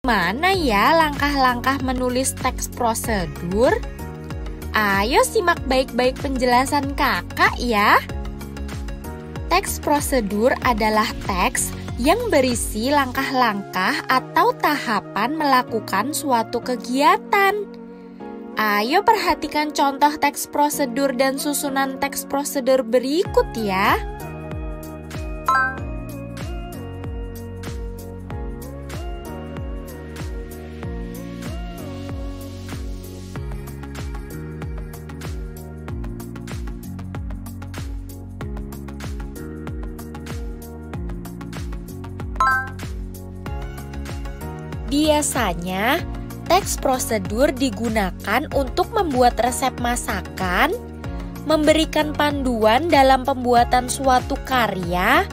Mana ya langkah-langkah menulis teks prosedur? Ayo simak baik-baik penjelasan kakak ya. Teks prosedur adalah teks yang berisi langkah-langkah atau tahapan melakukan suatu kegiatan. Ayo perhatikan contoh teks prosedur dan susunan teks prosedur berikut ya. Biasanya, teks prosedur digunakan untuk membuat resep masakan, memberikan panduan dalam pembuatan suatu karya,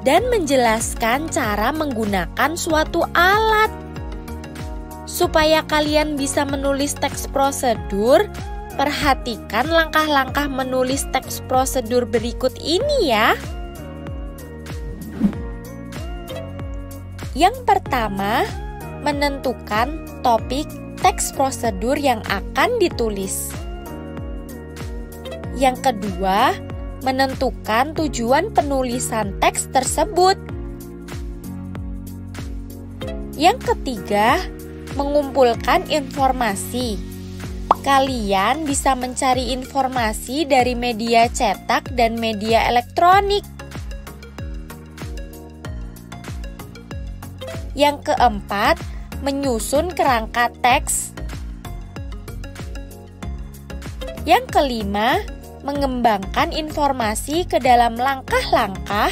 dan menjelaskan cara menggunakan suatu alat. Supaya kalian bisa menulis teks prosedur, perhatikan langkah-langkah menulis teks prosedur berikut ini ya. Yang pertama, menentukan topik teks prosedur yang akan ditulis. Yang kedua, menentukan tujuan penulisan teks tersebut. Yang ketiga, mengumpulkan informasi. Kalian bisa mencari informasi dari media cetak dan media elektronik. Yang keempat, menyusun kerangka teks. Yang kelima, mengembangkan informasi ke dalam langkah-langkah.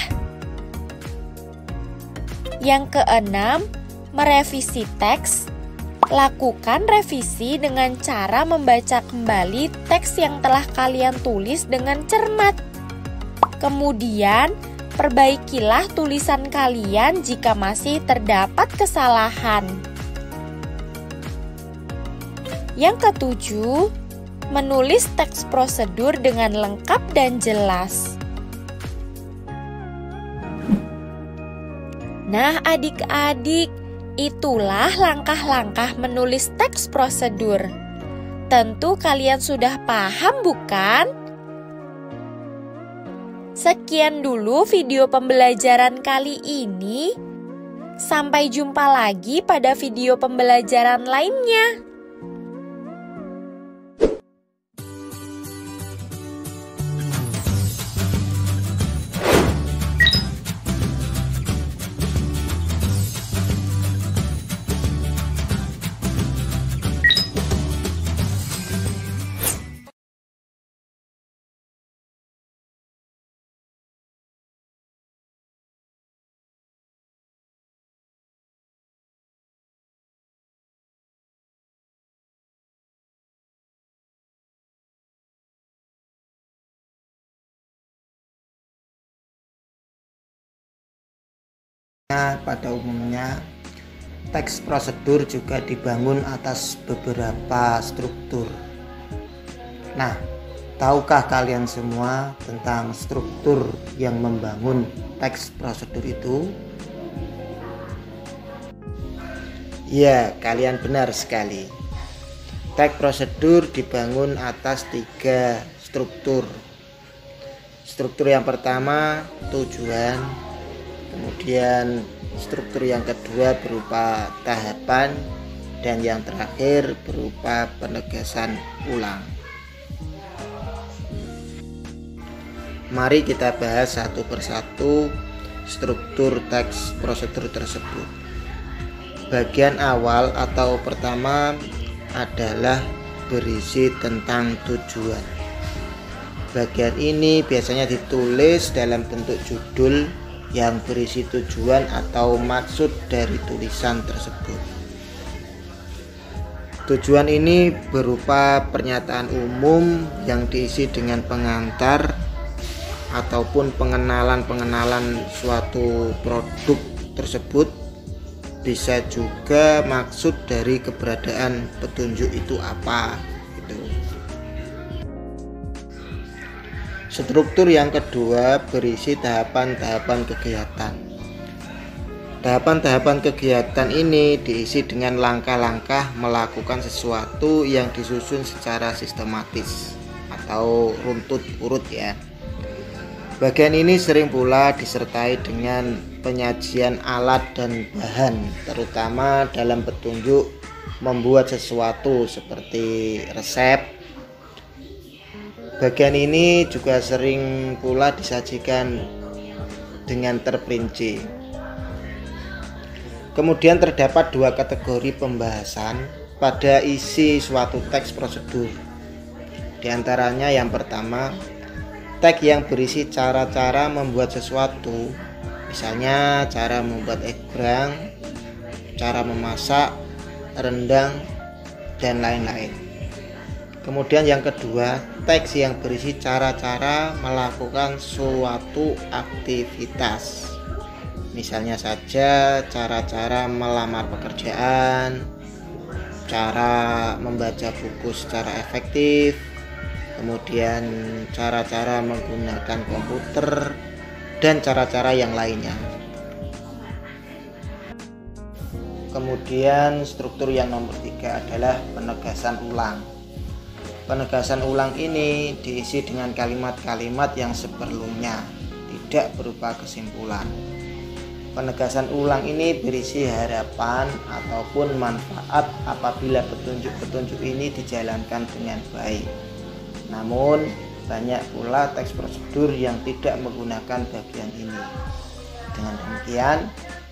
Yang keenam, merevisi teks. Lakukan revisi dengan cara membaca kembali teks yang telah kalian tulis dengan cermat. Kemudian, perbaikilah tulisan kalian jika masih terdapat kesalahan. Yang ketujuh, menulis teks prosedur dengan lengkap dan jelas. Nah, adik-adik, itulah langkah-langkah menulis teks prosedur. Tentu kalian sudah paham, bukan? Sekian dulu video pembelajaran kali ini. Sampai jumpa lagi pada video pembelajaran lainnya. Pada umumnya, teks prosedur juga dibangun atas beberapa struktur. Nah, tahukah kalian semua tentang struktur yang membangun teks prosedur itu? Ya, kalian benar sekali. Teks prosedur dibangun atas 3 struktur. Struktur yang pertama, tujuan. Kemudian struktur yang kedua berupa tahapan, dan yang terakhir berupa penegasan ulang. Mari kita bahas satu persatu struktur teks prosedur tersebut. Bagian awal atau pertama adalah berisi tentang tujuan. Bagian ini biasanya ditulis dalam bentuk judul yang berisi tujuan atau maksud dari tulisan tersebut. Tujuan ini berupa pernyataan umum yang diisi dengan pengantar ataupun pengenalan suatu produk tersebut. Bisa juga maksud dari keberadaan petunjuk itu apa gitu. Struktur yang kedua berisi tahapan-tahapan kegiatan. Tahapan-tahapan kegiatan ini diisi dengan langkah-langkah melakukan sesuatu yang disusun secara sistematis atau runtut urut ya. Bagian ini sering pula disertai dengan penyajian alat dan bahan, terutama dalam petunjuk membuat sesuatu seperti resep. Bagian ini juga sering pula disajikan dengan terperinci. Kemudian terdapat dua kategori pembahasan pada isi suatu teks prosedur. Di antaranya yang pertama, teks yang berisi cara-cara membuat sesuatu, misalnya cara membuat egrang, cara memasak, rendang, dan lain-lain. Kemudian yang kedua, teks yang berisi cara-cara melakukan suatu aktivitas, misalnya saja cara-cara melamar pekerjaan, cara membaca buku secara efektif, kemudian cara-cara menggunakan komputer, dan cara-cara yang lainnya. Kemudian struktur yang nomor 3 adalah penegasan ulang. Penegasan ulang ini diisi dengan kalimat-kalimat yang seperlunya, tidak berupa kesimpulan. Penegasan ulang ini berisi harapan ataupun manfaat apabila petunjuk-petunjuk ini dijalankan dengan baik. Namun, banyak pula teks prosedur yang tidak menggunakan bagian ini. Dengan demikian,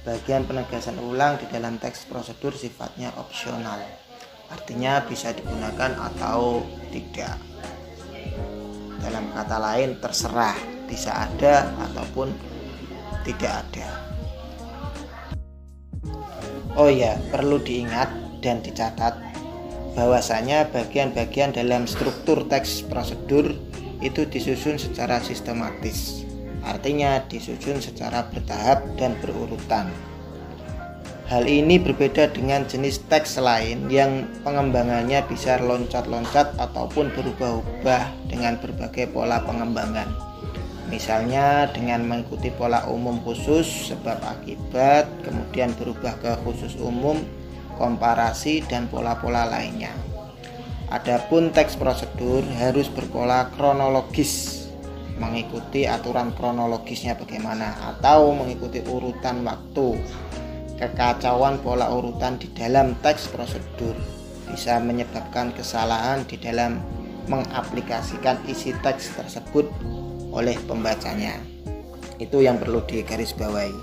bagian penegasan ulang di dalam teks prosedur sifatnya opsional. Artinya bisa digunakan atau tidak. Dalam kata lain, terserah, bisa ada ataupun tidak ada. Oh ya, perlu diingat dan dicatat bahwasanya bagian-bagian dalam struktur teks prosedur itu disusun secara sistematis. Artinya disusun secara bertahap dan berurutan. Hal ini berbeda dengan jenis teks lain yang pengembangannya bisa loncat-loncat ataupun berubah-ubah dengan berbagai pola pengembangan. Misalnya dengan mengikuti pola umum khusus, sebab akibat, kemudian berubah ke khusus umum, komparasi, dan pola-pola lainnya. Adapun teks prosedur harus berpola kronologis, mengikuti aturan kronologisnya bagaimana, atau mengikuti urutan waktu. Kekacauan pola urutan di dalam teks prosedur bisa menyebabkan kesalahan di dalam mengaplikasikan isi teks tersebut oleh pembacanya. Itu yang perlu digarisbawahi.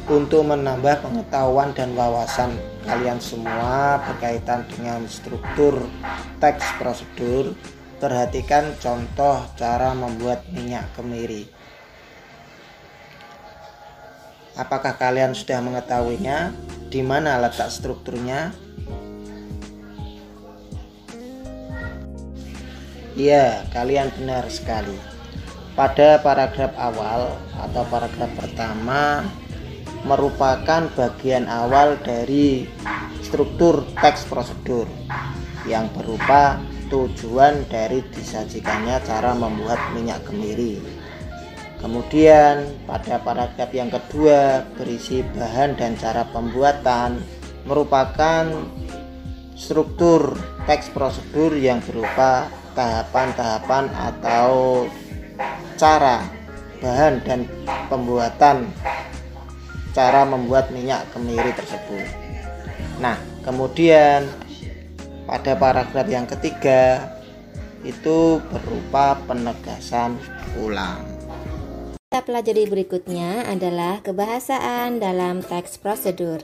Untuk menambah pengetahuan dan wawasan kalian semua berkaitan dengan struktur teks prosedur, perhatikan contoh cara membuat minyak kemiri. Apakah kalian sudah mengetahuinya? Di mana letak strukturnya? Ya, kalian benar sekali. Pada paragraf awal atau paragraf pertama merupakan bagian awal dari struktur teks prosedur yang berupa tujuan dari disajikannya cara membuat minyak kemiri. Kemudian pada paragraf yang kedua berisi bahan dan cara pembuatan merupakan struktur teks prosedur yang berupa tahapan-tahapan atau cara, bahan dan pembuatan cara membuat minyak kemiri tersebut. Nah, kemudian pada paragraf yang ketiga itu berupa penegasan ulang. Kita pelajari berikutnya adalah kebahasaan dalam teks prosedur.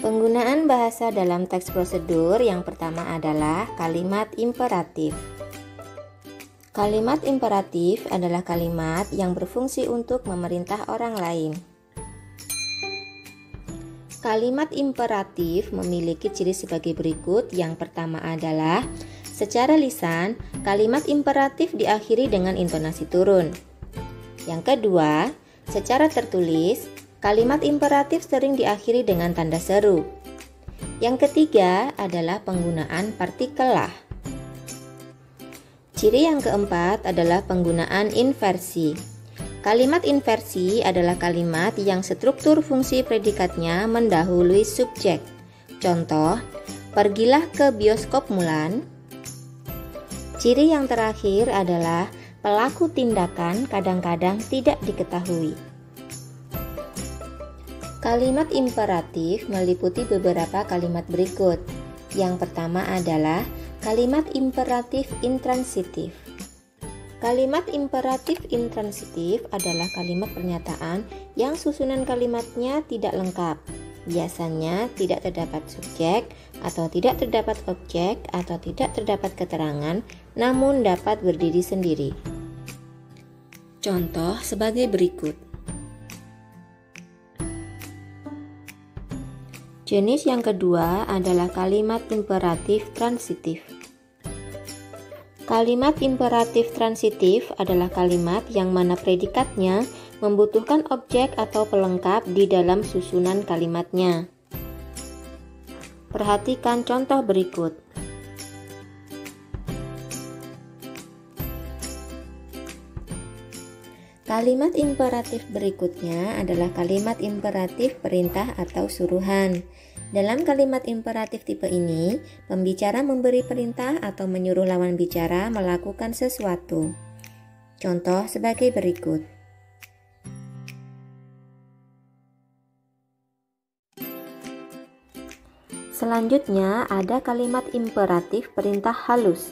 Penggunaan bahasa dalam teks prosedur yang pertama adalah kalimat imperatif. Kalimat imperatif adalah kalimat yang berfungsi untuk memerintah orang lain. Kalimat imperatif memiliki ciri sebagai berikut. Yang pertama adalah secara lisan, kalimat imperatif diakhiri dengan intonasi turun. Yang kedua, secara tertulis, kalimat imperatif sering diakhiri dengan tanda seru. Yang ketiga adalah penggunaan partikel lah. Ciri yang keempat adalah penggunaan inversi. Kalimat inversi adalah kalimat yang struktur fungsi predikatnya mendahului subjek. Contoh, pergilah ke bioskop Mulan. Ciri yang terakhir adalah pelaku tindakan kadang-kadang tidak diketahui. Kalimat imperatif meliputi beberapa kalimat berikut. Yang pertama adalah kalimat imperatif intransitif. Kalimat imperatif intransitif adalah kalimat pernyataan yang susunan kalimatnya tidak lengkap. Biasanya tidak terdapat subjek, atau tidak terdapat objek, atau tidak terdapat keterangan, namun dapat berdiri sendiri. Contoh sebagai berikut. Jenis yang kedua adalah kalimat imperatif transitif. Kalimat imperatif transitif adalah kalimat yang mana predikatnya membutuhkan objek atau pelengkap di dalam susunan kalimatnya. Perhatikan contoh berikut. Kalimat imperatif berikutnya adalah kalimat imperatif perintah atau suruhan. Dalam kalimat imperatif tipe ini, pembicara memberi perintah atau menyuruh lawan bicara melakukan sesuatu. Contoh sebagai berikut. Selanjutnya ada kalimat imperatif perintah halus.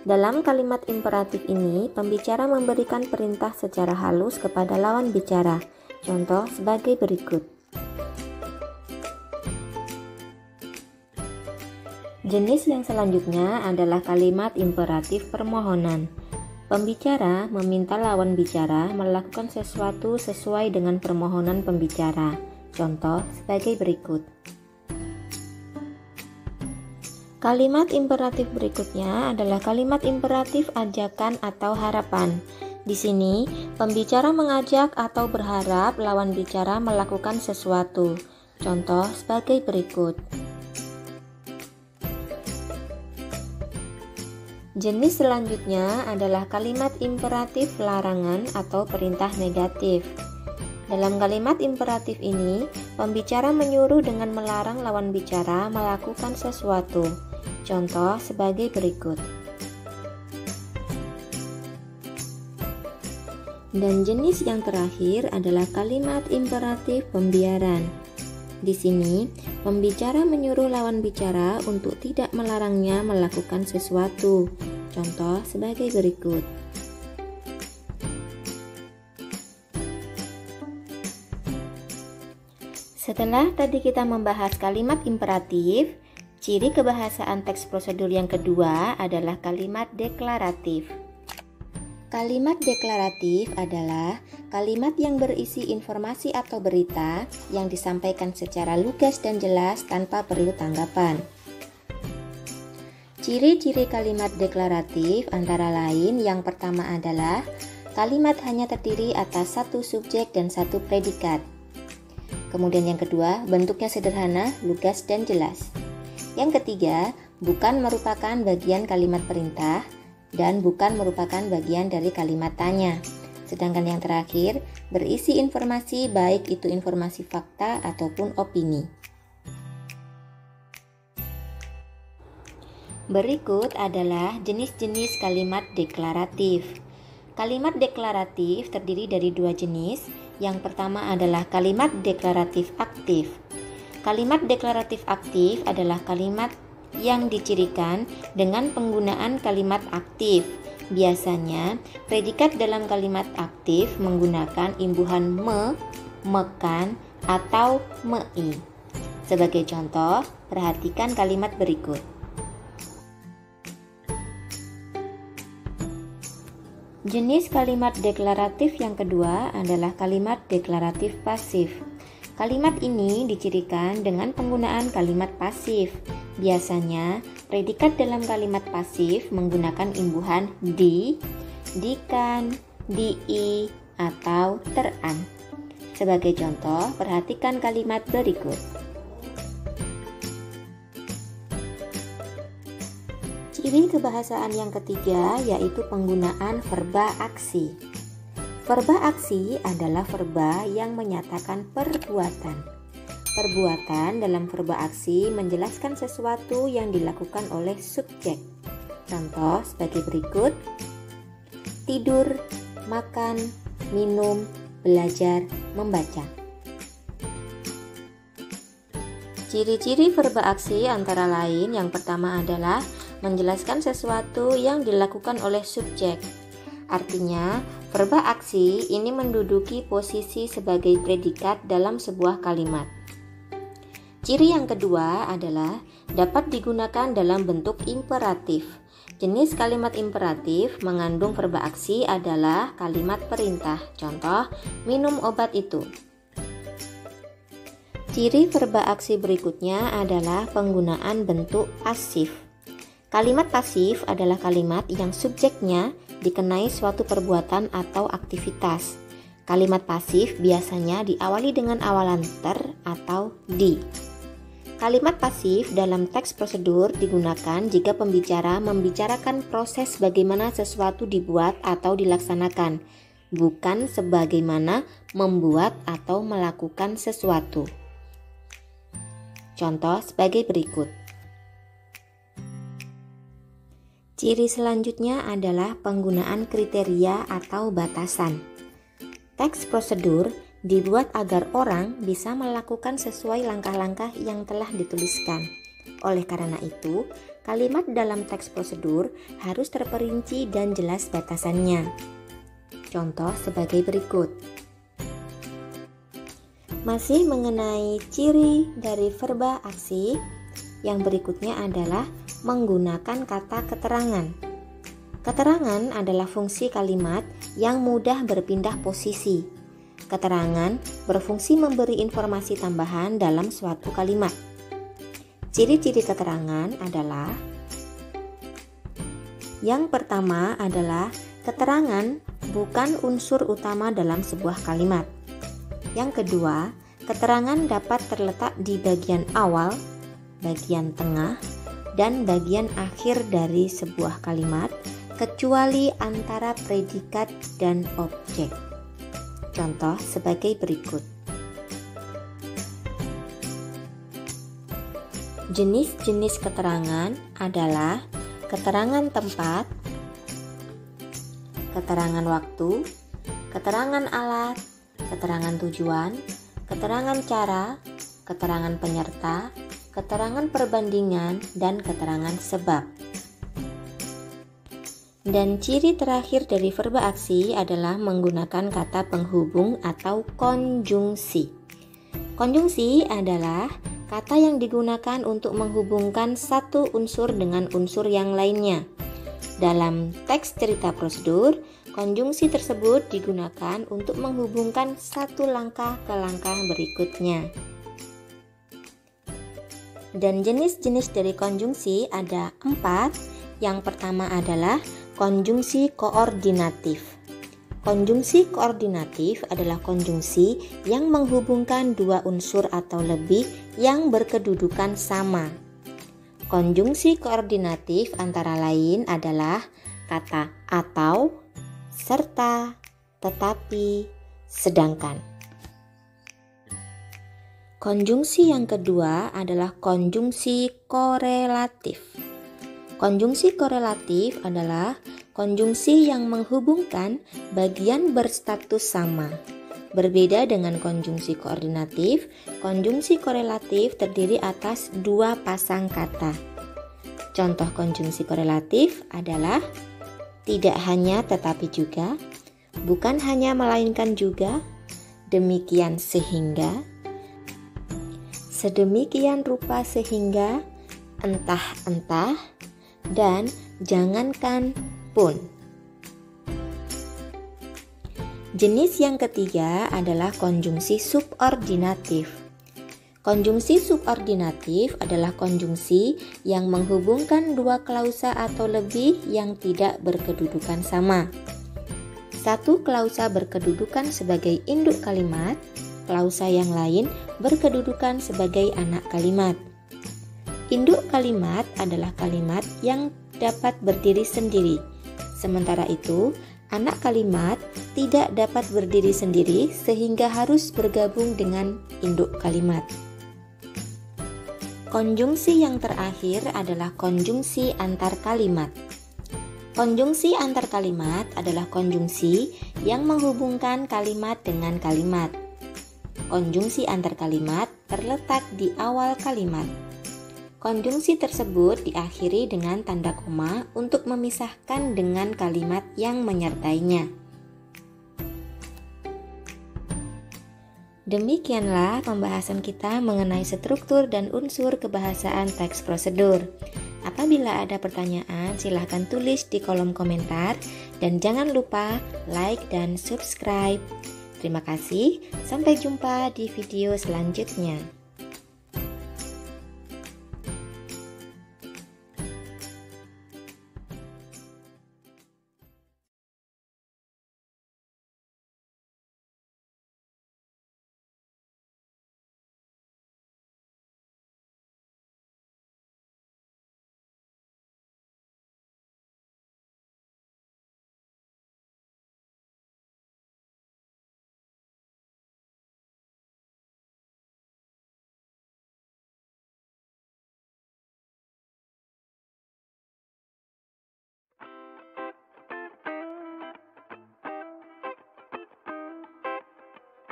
Dalam kalimat imperatif ini, pembicara memberikan perintah secara halus kepada lawan bicara. Contoh sebagai berikut. Jenis yang selanjutnya adalah kalimat imperatif permohonan. Pembicara meminta lawan bicara melakukan sesuatu sesuai dengan permohonan pembicara. Contoh sebagai berikut. Kalimat imperatif berikutnya adalah kalimat imperatif ajakan atau harapan. Di sini, pembicara mengajak atau berharap lawan bicara melakukan sesuatu. Contoh sebagai berikut. Jenis selanjutnya adalah kalimat imperatif larangan atau perintah negatif. Dalam kalimat imperatif ini, pembicara menyuruh dengan melarang lawan bicara melakukan sesuatu. Contoh sebagai berikut. Dan jenis yang terakhir adalah kalimat imperatif pembiaran. Di sini, pembicara menyuruh lawan bicara untuk tidak melarangnya melakukan sesuatu. Contoh sebagai berikut. Setelah tadi kita membahas kalimat imperatif, ciri kebahasaan teks prosedur yang kedua adalah kalimat deklaratif. Kalimat deklaratif adalah kalimat yang berisi informasi atau berita yang disampaikan secara lugas dan jelas tanpa perlu tanggapan. Ciri-ciri kalimat deklaratif antara lain yang pertama adalah kalimat hanya terdiri atas satu subjek dan satu predikat. Kemudian yang kedua, bentuknya sederhana, lugas, dan jelas. Yang ketiga, bukan merupakan bagian kalimat perintah dan bukan merupakan bagian dari kalimat tanya. Sedangkan yang terakhir, berisi informasi baik itu informasi fakta ataupun opini. Berikut adalah jenis-jenis kalimat deklaratif. Kalimat deklaratif terdiri dari dua jenis. Yang pertama adalah kalimat deklaratif aktif. Kalimat deklaratif aktif adalah kalimat yang dicirikan dengan penggunaan kalimat aktif. Biasanya, predikat dalam kalimat aktif menggunakan imbuhan me, mekan, atau mei. Sebagai contoh, perhatikan kalimat berikut. Jenis kalimat deklaratif yang kedua adalah kalimat deklaratif pasif. Kalimat ini dicirikan dengan penggunaan kalimat pasif. Biasanya, predikat dalam kalimat pasif menggunakan imbuhan di, dikan, dii, atau teran. Sebagai contoh, perhatikan kalimat berikut. Ciri kebahasaan yang ketiga yaitu penggunaan verba aksi. Verba aksi adalah verba yang menyatakan perbuatan. Perbuatan dalam verba aksi menjelaskan sesuatu yang dilakukan oleh subjek. Contoh sebagai berikut: tidur, makan, minum, belajar, membaca. Ciri-ciri verba aksi antara lain yang pertama adalah menjelaskan sesuatu yang dilakukan oleh subjek. Artinya, verba aksi ini menduduki posisi sebagai predikat dalam sebuah kalimat. Ciri yang kedua adalah dapat digunakan dalam bentuk imperatif. Jenis kalimat imperatif mengandung verba aksi adalah kalimat perintah. Contoh, minum obat itu. Ciri verba aksi berikutnya adalah penggunaan bentuk pasif. Kalimat pasif adalah kalimat yang subjeknya dikenai suatu perbuatan atau aktivitas. Kalimat pasif biasanya diawali dengan awalan ter atau di. Kalimat pasif dalam teks prosedur digunakan jika pembicara membicarakan proses bagaimana sesuatu dibuat atau dilaksanakan, bukan sebagaimana membuat atau melakukan sesuatu. Contoh sebagai berikut. Ciri selanjutnya adalah penggunaan kriteria atau batasan. Teks prosedur dibuat agar orang bisa melakukan sesuai langkah-langkah yang telah dituliskan. Oleh karena itu, kalimat dalam teks prosedur harus terperinci dan jelas batasannya. Contoh sebagai berikut. Masih mengenai ciri dari verba aksi, yang berikutnya adalah menggunakan kata keterangan. Keterangan adalah fungsi kalimat yang mudah berpindah posisi. Keterangan berfungsi memberi informasi tambahan dalam suatu kalimat. Ciri-ciri keterangan adalah: yang pertama adalah keterangan bukan unsur utama dalam sebuah kalimat. Yang kedua, keterangan dapat terletak di bagian awal, bagian tengah, dan bagian akhir dari sebuah kalimat, kecuali antara predikat dan objek. Contoh sebagai berikut. Jenis-jenis keterangan adalah keterangan tempat, keterangan waktu, keterangan alat, keterangan tujuan, keterangan cara, keterangan penyerta, keterangan perbandingan, dan keterangan sebab. Dan ciri terakhir dari verba aksi adalah menggunakan kata penghubung atau konjungsi. Konjungsi adalah kata yang digunakan untuk menghubungkan satu unsur dengan unsur yang lainnya. Dalam teks cerita prosedur, konjungsi tersebut digunakan untuk menghubungkan satu langkah ke langkah berikutnya. Dan jenis-jenis dari konjungsi ada 4. Yang pertama adalah konjungsi koordinatif. Konjungsi koordinatif adalah konjungsi yang menghubungkan dua unsur atau lebih yang berkedudukan sama. Konjungsi koordinatif antara lain adalah kata atau, serta, tetapi, sedangkan. Konjungsi yang kedua adalah konjungsi korelatif. Konjungsi korelatif adalah konjungsi yang menghubungkan bagian berstatus sama. Berbeda dengan konjungsi koordinatif, konjungsi korelatif terdiri atas dua pasang kata. Contoh konjungsi korelatif adalah tidak hanya tetapi juga, bukan hanya melainkan juga, demikian sehingga, sedemikian rupa sehingga, entah-entah, dan jangankan pun. Jenis yang ketiga adalah konjungsi subordinatif. Konjungsi subordinatif adalah konjungsi yang menghubungkan dua klausa atau lebih yang tidak berkedudukan sama. Satu klausa berkedudukan sebagai induk kalimat, klausa yang lain berkedudukan sebagai anak kalimat. Induk kalimat adalah kalimat yang dapat berdiri sendiri. Sementara itu, anak kalimat tidak dapat berdiri sendiri sehingga harus bergabung dengan induk kalimat. Konjungsi yang terakhir adalah konjungsi antar kalimat. Konjungsi antar kalimat adalah konjungsi yang menghubungkan kalimat dengan kalimat. Konjungsi antar kalimat terletak di awal kalimat. Konjungsi tersebut diakhiri dengan tanda koma untuk memisahkan dengan kalimat yang menyertainya. Demikianlah pembahasan kita mengenai struktur dan unsur kebahasaan teks prosedur. Apabila ada pertanyaan, silahkan tulis di kolom komentar dan jangan lupa like dan subscribe. Terima kasih, sampai jumpa di video selanjutnya.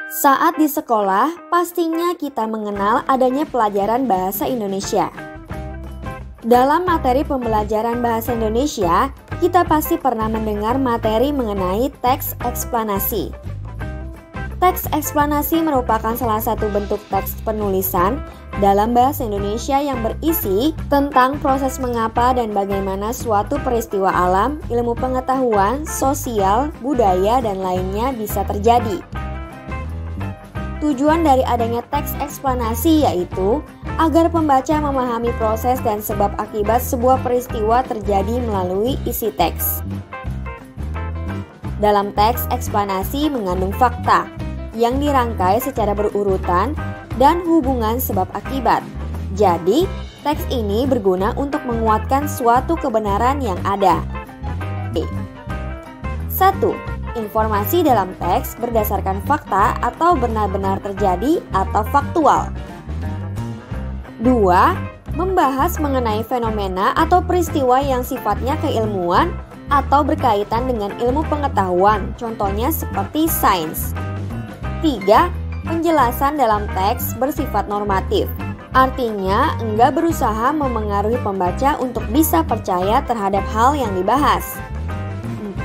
Saat di sekolah, pastinya kita mengenal adanya pelajaran bahasa Indonesia. Dalam materi pembelajaran bahasa Indonesia, kita pasti pernah mendengar materi mengenai teks eksplanasi. Teks eksplanasi merupakan salah satu bentuk teks penulisan dalam bahasa Indonesia yang berisi tentang proses mengapa dan bagaimana suatu peristiwa alam, ilmu pengetahuan, sosial, budaya, dan lainnya bisa terjadi. Tujuan dari adanya teks eksplanasi yaitu agar pembaca memahami proses dan sebab akibat sebuah peristiwa terjadi melalui isi teks. Dalam teks eksplanasi mengandung fakta yang dirangkai secara berurutan dan hubungan sebab akibat. Jadi, teks ini berguna untuk menguatkan suatu kebenaran yang ada. 1. Informasi dalam teks berdasarkan fakta atau benar-benar terjadi atau faktual. 2. Membahas mengenai fenomena atau peristiwa yang sifatnya keilmuan atau berkaitan dengan ilmu pengetahuan, contohnya seperti sains. 3. Penjelasan dalam teks bersifat normatif, artinya enggak berusaha memengaruhi pembaca untuk bisa percaya terhadap hal yang dibahas.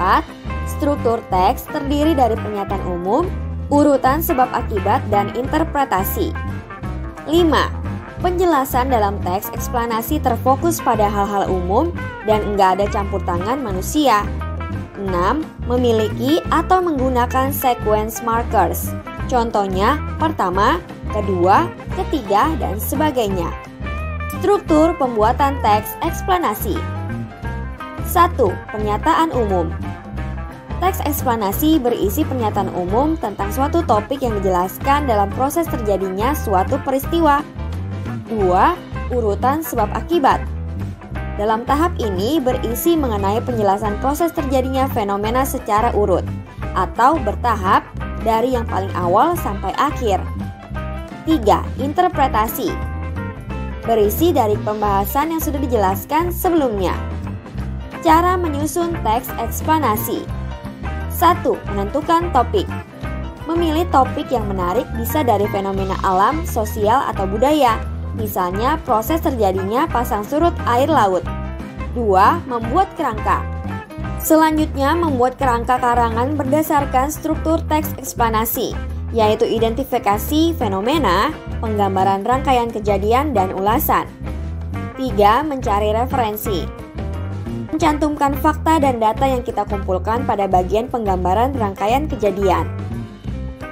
4. Struktur teks terdiri dari pernyataan umum, urutan sebab akibat, dan interpretasi. 5. Penjelasan dalam teks eksplanasi terfokus pada hal-hal umum dan enggak ada campur tangan manusia. 6. Memiliki atau menggunakan sequence markers. Contohnya, pertama, kedua, ketiga, dan sebagainya. Struktur pembuatan teks eksplanasi. 1. Pernyataan umum. Teks eksplanasi berisi pernyataan umum tentang suatu topik yang dijelaskan dalam proses terjadinya suatu peristiwa. 2. Urutan sebab akibat. Dalam tahap ini berisi mengenai penjelasan proses terjadinya fenomena secara urut atau bertahap dari yang paling awal sampai akhir. 3. Interpretasi. Berisi dari pembahasan yang sudah dijelaskan sebelumnya. Cara menyusun teks eksplanasi. 1. Menentukan topik. Memilih topik yang menarik bisa dari fenomena alam, sosial, atau budaya. Misalnya proses terjadinya pasang surut air laut. 2. Membuat kerangka. Selanjutnya membuat kerangka karangan berdasarkan struktur teks eksplanasi, yaitu identifikasi fenomena, penggambaran rangkaian kejadian, dan ulasan. 3. Mencari referensi. Mencantumkan fakta dan data yang kita kumpulkan pada bagian penggambaran rangkaian kejadian.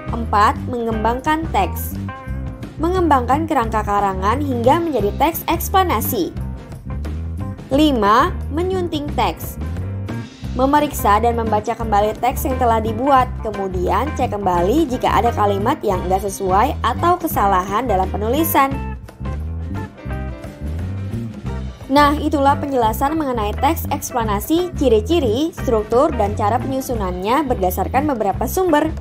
4. Mengembangkan teks. Mengembangkan kerangka karangan hingga menjadi teks eksplanasi. 5. Menyunting teks. Memeriksa dan membaca kembali teks yang telah dibuat, kemudian cek kembali jika ada kalimat yang tidak sesuai atau kesalahan dalam penulisan. Nah, itulah penjelasan mengenai teks eksplanasi, ciri-ciri, struktur, dan cara penyusunannya berdasarkan beberapa sumber.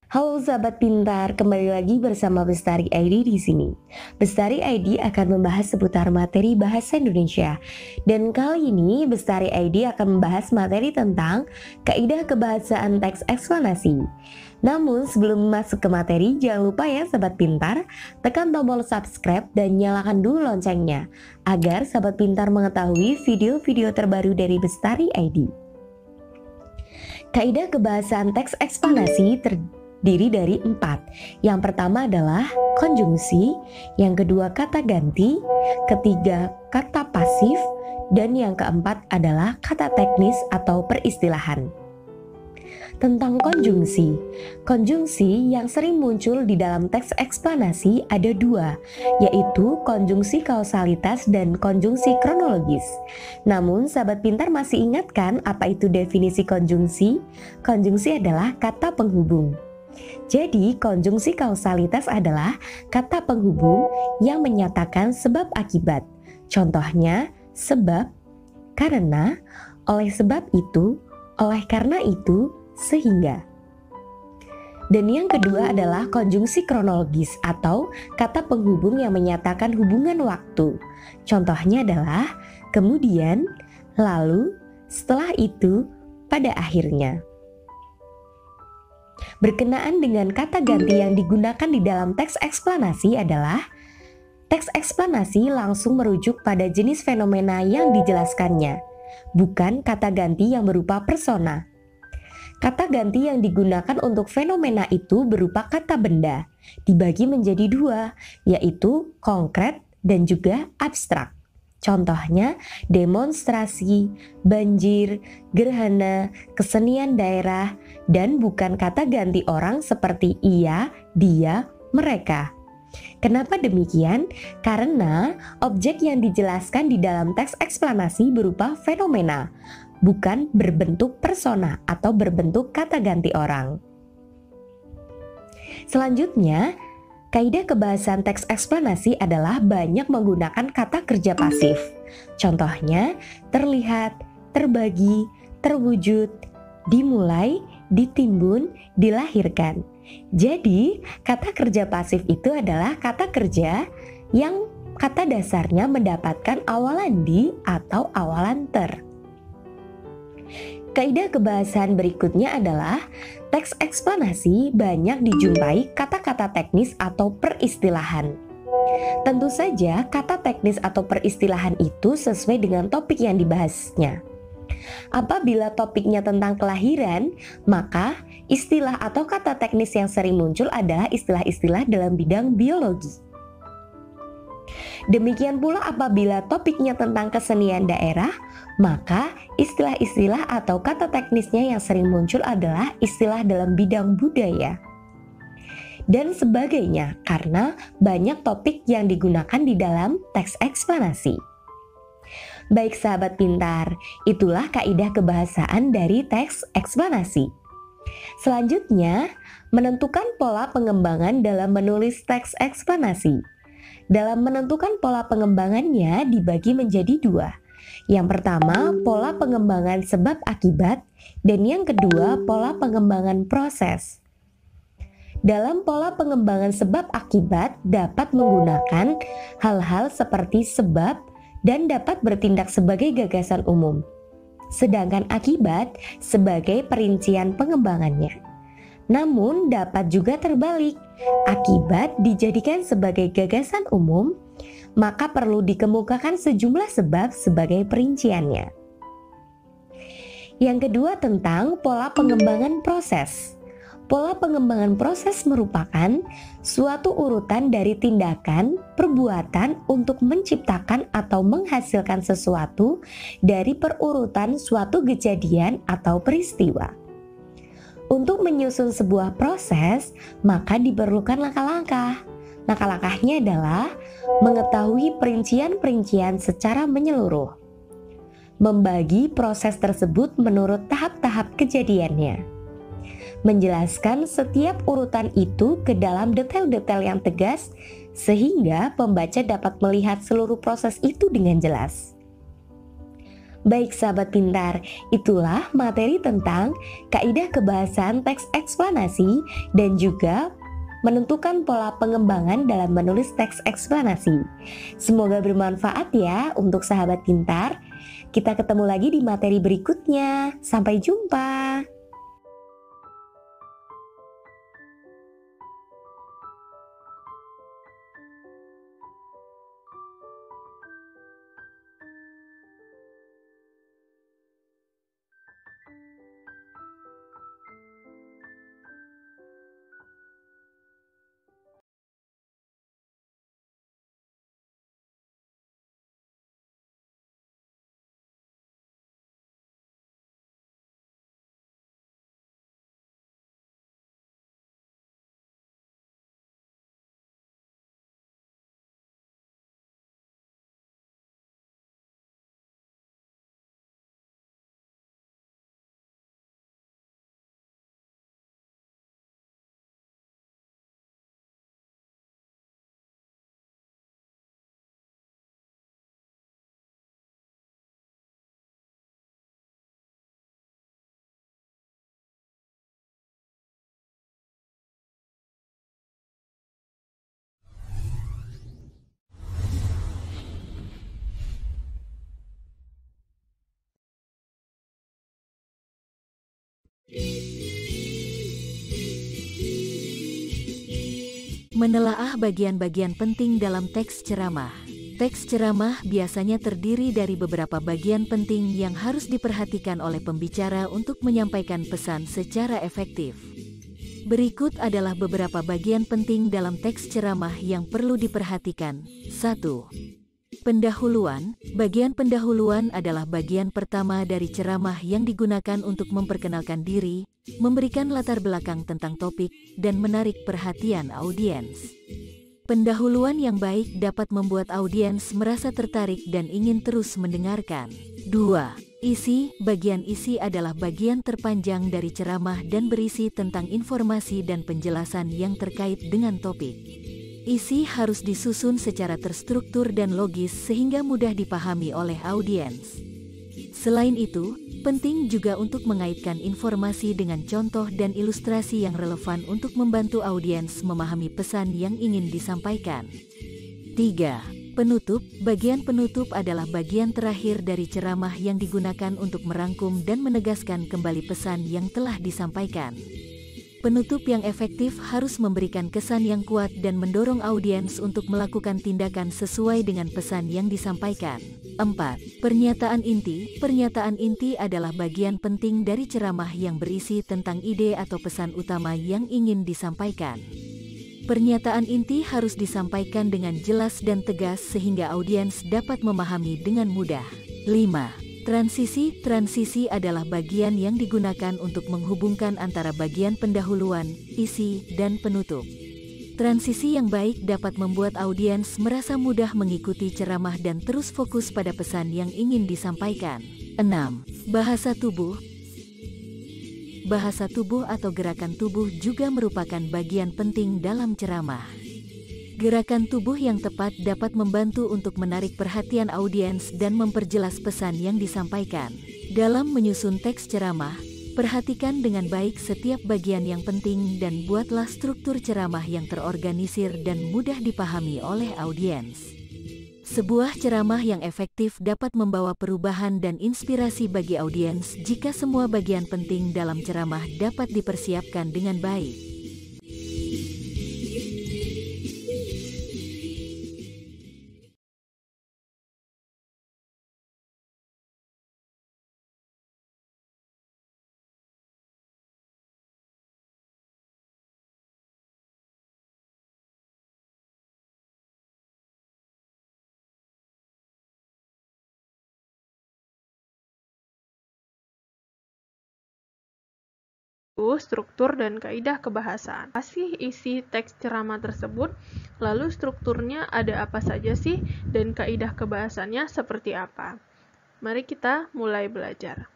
Halo sahabat pintar, kembali lagi bersama Bestari ID di sini. Bestari ID akan membahas seputar materi bahasa Indonesia. Dan kali ini Bestari ID akan membahas materi tentang kaidah kebahasaan teks eksplanasi. Namun sebelum masuk ke materi, jangan lupa ya sahabat pintar, tekan tombol subscribe dan nyalakan dulu loncengnya agar sahabat pintar mengetahui video-video terbaru dari Bestari ID. Kaidah kebahasaan teks eksplanasi terdiri dari 4. Yang pertama adalah konjungsi, yang kedua kata ganti, ketiga kata pasif, dan yang keempat adalah kata teknis atau peristilahan. Tentang konjungsi. Konjungsi yang sering muncul di dalam teks eksplanasi ada 2, yaitu konjungsi kausalitas dan konjungsi kronologis. Namun sahabat pintar masih ingat kan apa itu definisi konjungsi? Konjungsi adalah kata penghubung. Jadi konjungsi kausalitas adalah kata penghubung yang menyatakan sebab akibat. Contohnya sebab, karena, oleh sebab itu, oleh karena itu, sehingga. Dan yang kedua adalah konjungsi kronologis atau kata penghubung yang menyatakan hubungan waktu. Contohnya adalah kemudian, lalu, setelah itu, pada akhirnya. Berkenaan dengan kata ganti yang digunakan di dalam teks eksplanasi adalah teks eksplanasi langsung merujuk pada jenis fenomena yang dijelaskannya, bukan kata ganti yang berupa persona. Kata ganti yang digunakan untuk fenomena itu berupa kata benda, dibagi menjadi 2, yaitu konkret dan juga abstrak. Contohnya demonstrasi, banjir, gerhana, kesenian daerah, dan bukan kata ganti orang seperti ia, dia, mereka. Kenapa demikian? Karena objek yang dijelaskan di dalam teks eksplanasi berupa fenomena, bukan berbentuk persona atau berbentuk kata ganti orang. Selanjutnya, kaidah kebahasaan teks eksplanasi adalah banyak menggunakan kata kerja pasif. Contohnya, terlihat, terbagi, terwujud, dimulai, ditimbun, dilahirkan. Jadi, kata kerja pasif itu adalah kata kerja yang kata dasarnya mendapatkan awalan di atau awalan ter. Kaidah kebahasaan berikutnya adalah teks eksplanasi banyak dijumpai kata-kata teknis atau peristilahan. Tentu saja kata teknis atau peristilahan itu sesuai dengan topik yang dibahasnya. Apabila topiknya tentang kelahiran, maka istilah atau kata teknis yang sering muncul adalah istilah-istilah dalam bidang biologi. Demikian pula apabila topiknya tentang kesenian daerah, maka istilah-istilah atau kata teknisnya yang sering muncul adalah istilah dalam bidang budaya dan sebagainya, karena banyak topik yang digunakan di dalam teks eksplanasi. Baik sahabat pintar, itulah kaidah kebahasaan dari teks eksplanasi. Selanjutnya, menentukan pola pengembangan dalam menulis teks eksplanasi. Dalam menentukan pola pengembangannya dibagi menjadi 2. Yang pertama, pola pengembangan sebab akibat, dan yang kedua, pola pengembangan proses. Dalam pola pengembangan sebab akibat dapat menggunakan hal-hal seperti sebab dan dapat bertindak sebagai gagasan umum, sedangkan akibat sebagai perincian pengembangannya. Namun dapat juga terbalik, akibat dijadikan sebagai gagasan umum, maka perlu dikemukakan sejumlah sebab sebagai perinciannya. Yang kedua tentang pola pengembangan proses. Pola pengembangan proses merupakan suatu urutan dari tindakan, perbuatan untuk menciptakan atau menghasilkan sesuatu dari perurutan suatu kejadian atau peristiwa. Untuk menyusun sebuah proses, maka diperlukan langkah-langkah. Langkah-langkahnya adalah mengetahui perincian-perincian secara menyeluruh, membagi proses tersebut menurut tahap-tahap kejadiannya, menjelaskan setiap urutan itu ke dalam detail-detail yang tegas sehingga pembaca dapat melihat seluruh proses itu dengan jelas. Baik sahabat pintar, itulah materi tentang kaidah kebahasan teks eksplanasi dan juga menentukan pola pengembangan dalam menulis teks eksplanasi. Semoga bermanfaat ya untuk sahabat pintar. Kita ketemu lagi di materi berikutnya. Sampai jumpa. Menelaah bagian-bagian penting dalam teks ceramah. Teks ceramah biasanya terdiri dari beberapa bagian penting yang harus diperhatikan oleh pembicara untuk menyampaikan pesan secara efektif. Berikut adalah beberapa bagian penting dalam teks ceramah yang perlu diperhatikan. 1. Pendahuluan. Bagian pendahuluan adalah bagian pertama dari ceramah yang digunakan untuk memperkenalkan diri, memberikan latar belakang tentang topik, dan menarik perhatian audiens. Pendahuluan yang baik dapat membuat audiens merasa tertarik dan ingin terus mendengarkan. 2. Isi. Bagian isi adalah bagian terpanjang dari ceramah dan berisi tentang informasi dan penjelasan yang terkait dengan topik. Isi harus disusun secara terstruktur dan logis sehingga mudah dipahami oleh audiens. Selain itu, penting juga untuk mengaitkan informasi dengan contoh dan ilustrasi yang relevan untuk membantu audiens memahami pesan yang ingin disampaikan. 3. Penutup. Bagian penutup adalah bagian terakhir dari ceramah yang digunakan untuk merangkum dan menegaskan kembali pesan yang telah disampaikan. Penutup yang efektif harus memberikan kesan yang kuat dan mendorong audiens untuk melakukan tindakan sesuai dengan pesan yang disampaikan. 4. Pernyataan inti. Pernyataan inti adalah bagian penting dari ceramah yang berisi tentang ide atau pesan utama yang ingin disampaikan. Pernyataan inti harus disampaikan dengan jelas dan tegas sehingga audiens dapat memahami dengan mudah. 5. Transisi. Transisi adalah bagian yang digunakan untuk menghubungkan antara bagian pendahuluan, isi, dan penutup. Transisi yang baik dapat membuat audiens merasa mudah mengikuti ceramah dan terus fokus pada pesan yang ingin disampaikan. 6. Bahasa tubuh. Bahasa tubuh atau gerakan tubuh juga merupakan bagian penting dalam ceramah. Gerakan tubuh yang tepat dapat membantu untuk menarik perhatian audiens dan memperjelas pesan yang disampaikan. Dalam menyusun teks ceramah, perhatikan dengan baik setiap bagian yang penting dan buatlah struktur ceramah yang terorganisir dan mudah dipahami oleh audiens. Sebuah ceramah yang efektif dapat membawa perubahan dan inspirasi bagi audiens jika semua bagian penting dalam ceramah dapat dipersiapkan dengan baik. struktur dan kaidah kebahasaan. Apa sih isi teks ceramah tersebut? Lalu strukturnya ada apa saja sih? Dan kaidah kebahasannya seperti apa? Mari kita mulai belajar.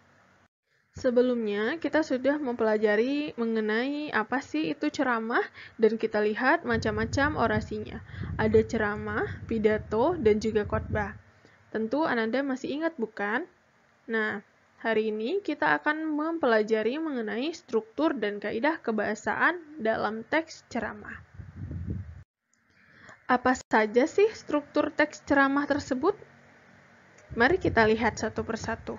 Sebelumnya, kita sudah mempelajari mengenai apa sih itu ceramah, dan kita lihat macam-macam orasinya. Ada ceramah, pidato, dan juga khotbah. Tentu Ananda masih ingat, bukan? Nah, hari ini kita akan mempelajari mengenai struktur dan kaidah kebahasaan dalam teks ceramah. Apa saja sih struktur teks ceramah tersebut? Mari kita lihat satu persatu.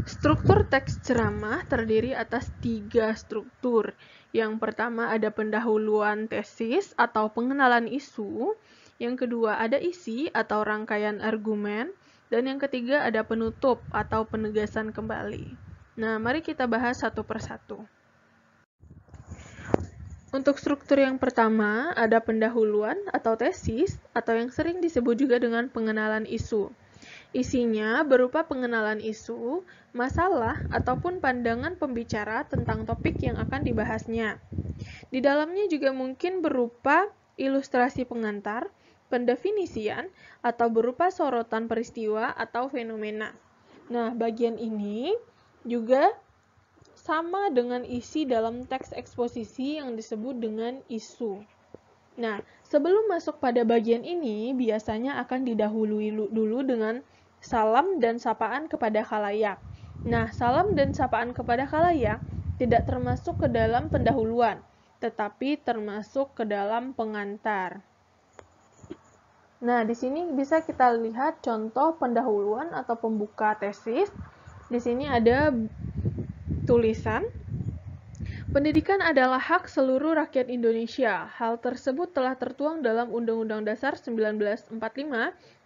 Struktur teks ceramah terdiri atas 3 struktur. Yang pertama ada pendahuluan tesis atau pengenalan isu. Yang kedua ada isi atau rangkaian argumen. Dan yang ketiga ada penutup atau penegasan kembali. Nah, mari kita bahas satu persatu. Untuk struktur yang pertama ada pendahuluan atau tesis atau yang sering disebut juga dengan pengenalan isu. Isinya berupa pengenalan isu, masalah, ataupun pandangan pembicara tentang topik yang akan dibahasnya. Di dalamnya juga mungkin berupa ilustrasi pengantar, pendefinisian, atau berupa sorotan peristiwa atau fenomena. Nah, bagian ini juga sama dengan isi dalam teks eksposisi yang disebut dengan isu. Nah, sebelum masuk pada bagian ini, biasanya akan didahului dulu dengan salam dan sapaan kepada khalayak. Nah, salam dan sapaan kepada khalayak tidak termasuk ke dalam pendahuluan, tetapi termasuk ke dalam pengantar. Nah, di sini bisa kita lihat contoh pendahuluan atau pembuka tesis. Di sini ada tulisan, pendidikan adalah hak seluruh rakyat Indonesia. Hal tersebut telah tertuang dalam Undang-Undang Dasar 1945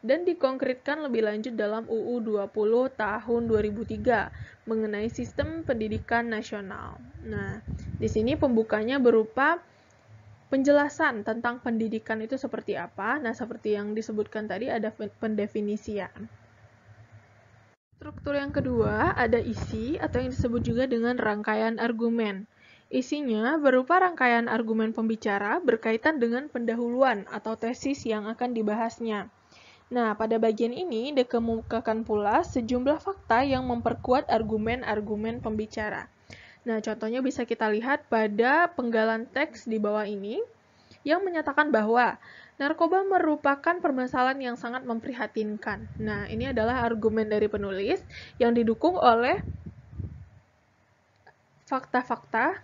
dan dikonkretkan lebih lanjut dalam UU 20 tahun 2003 mengenai sistem pendidikan nasional. Nah, di sini pembukanya berupa penjelasan tentang pendidikan itu seperti apa. Nah, seperti yang disebutkan tadi ada pendefinisian. Struktur yang kedua ada isi atau yang disebut juga dengan rangkaian argumen. Isinya berupa rangkaian argumen pembicara berkaitan dengan pendahuluan atau tesis yang akan dibahasnya. Nah, pada bagian ini dikemukakan pula sejumlah fakta yang memperkuat argumen-argumen pembicara. Nah, contohnya bisa kita lihat pada penggalan teks di bawah ini yang menyatakan bahwa narkoba merupakan permasalahan yang sangat memprihatinkan. Nah, ini adalah argumen dari penulis yang didukung oleh fakta-fakta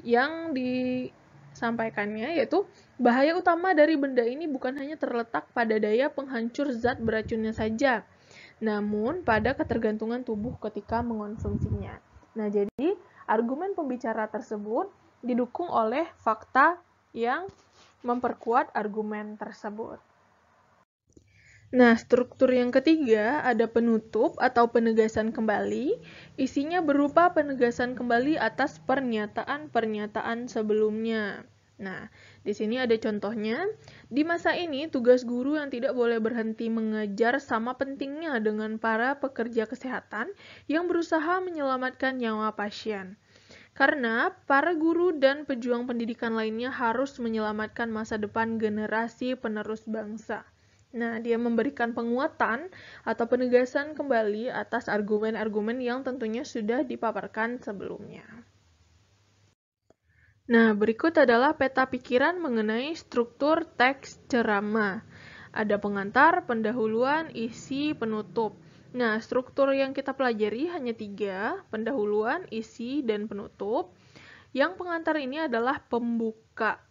yang disampaikannya, yaitu bahaya utama dari benda ini bukan hanya terletak pada daya penghancur zat beracunnya saja, namun pada ketergantungan tubuh ketika mengonsumsinya. Nah, jadi argumen pembicara tersebut didukung oleh fakta yang memperkuat argumen tersebut. Nah, struktur yang ketiga ada penutup atau penegasan kembali. Isinya berupa penegasan kembali atas pernyataan-pernyataan sebelumnya. Nah, di sini ada contohnya. Di masa ini, tugas guru yang tidak boleh berhenti mengajar sama pentingnya dengan para pekerja kesehatan yang berusaha menyelamatkan nyawa pasien. Karena para guru dan pejuang pendidikan lainnya harus menyelamatkan masa depan generasi penerus bangsa. Nah, dia memberikan penguatan atau penegasan kembali atas argumen-argumen yang tentunya sudah dipaparkan sebelumnya. Nah, berikut adalah peta pikiran mengenai struktur teks ceramah. Ada pengantar, pendahuluan, isi, penutup. Nah, struktur yang kita pelajari hanya 3, pendahuluan, isi, dan penutup. Yang pengantar ini adalah pembuka.